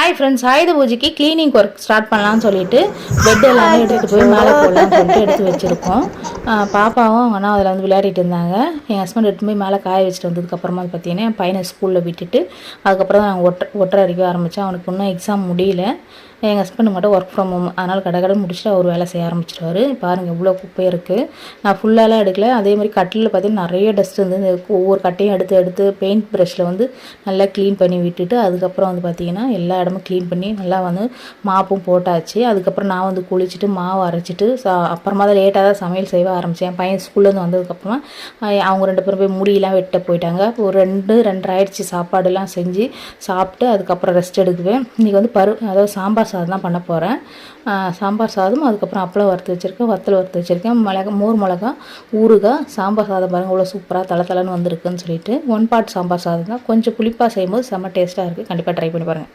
Hi friends, ஆயுத பூஜைக்கு cleaning work start பண்ணலான்னு சொல்லிட்டு பெட் எல்லாமே எடுத்துகிட்டு போய் மேலே போடலான்னு சொல்லிட்டு எடுத்து வச்சுருக்கோம். பாப்பாவும் அவங்க அண்ணா அதில் வந்து விளையாடிட்டு இருந்தாங்க. என் ஹஸ்பண்ட் எடுத்து போய் மேலே காய வச்சுட்டு வந்ததுக்கப்புறமா பார்த்தீங்கன்னா என் பையனை ஸ்கூலில் விட்டுட்டு அதுக்கப்புறம் தான் நாங்கள் ஒட்டரை அடிக்க ஆரம்பித்தோம். அவனுக்கு இன்னும் எக்ஸாம் முடியல. எங்கள் ஹஸ்பண்ட் மட்டும் ஒர்க் ஃப்ரம் ஹோம், அதனால் கடை முடிச்சுட்டு அவர் வேலை செய்ய ஆரம்பிச்சிருவார். பாருங்கள் இவ்வளோ குப்பை இருக்குது. நான் ஃபுல்லாலாம் எடுக்கல. அதே மாதிரி கட்டிலில் பார்த்தீங்கன்னா நிறைய டஸ்ட் வந்து ஒவ்வொரு கட்டையும் எடுத்து பெயிண்ட் ப்ரஷில் வந்து நல்லா க்ளீன் பண்ணி விட்டுட்டு அதுக்கப்புறம் வந்து பார்த்திங்கன்னா எல்லா இடமும் க்ளீன் பண்ணி நல்லா வந்து மாப்பும் போட்டாச்சு. அதுக்கப்புறம் நான் வந்து குளிச்சுட்டு மாவு அரைச்சிட்டு அப்புறமா தான் லேட்டாக தான் சமையல் செய்ய ஆரம்பித்தேன். என் பையன் ஸ்கூல்லேருந்து வந்ததுக்கப்புறமா அவங்க 2 பேரும் போய் முடியெல்லாம் வெட்ட போயிட்டாங்க. ஒரு 2:30 ஆயிடுச்சு. சாப்பாடுலாம் செஞ்சு சாப்பிட்டு அதுக்கப்புறம் ரெஸ்ட் எடுக்குவேன். இன்றைக்கி வந்து அதாவது சாம்பார் சாதம் தான் பண்ண போகிறேன். சாம்பார் சாதம், அதுக்கப்புறம் அப்பளம் வறுத்து வச்சுருக்கேன், வத்தல் வறுத்து வச்சுருக்கேன், மோர் மிளகா, ஊறுகாய். சாம்பார் சாதம் பாருங்கள் இவ்வளோ சூப்பராக தலை தலைன்னு வந்திருக்குன்னு சொல்லிட்டு 1 பார்ட் சாம்பார் சாதம் தான். கொஞ்சம் புளிப்பாக செய்யும்போது செம்ம டேஸ்ட்டாக இருக்குது. கண்டிப்பாக ட்ரை பண்ணி பாருங்கள்.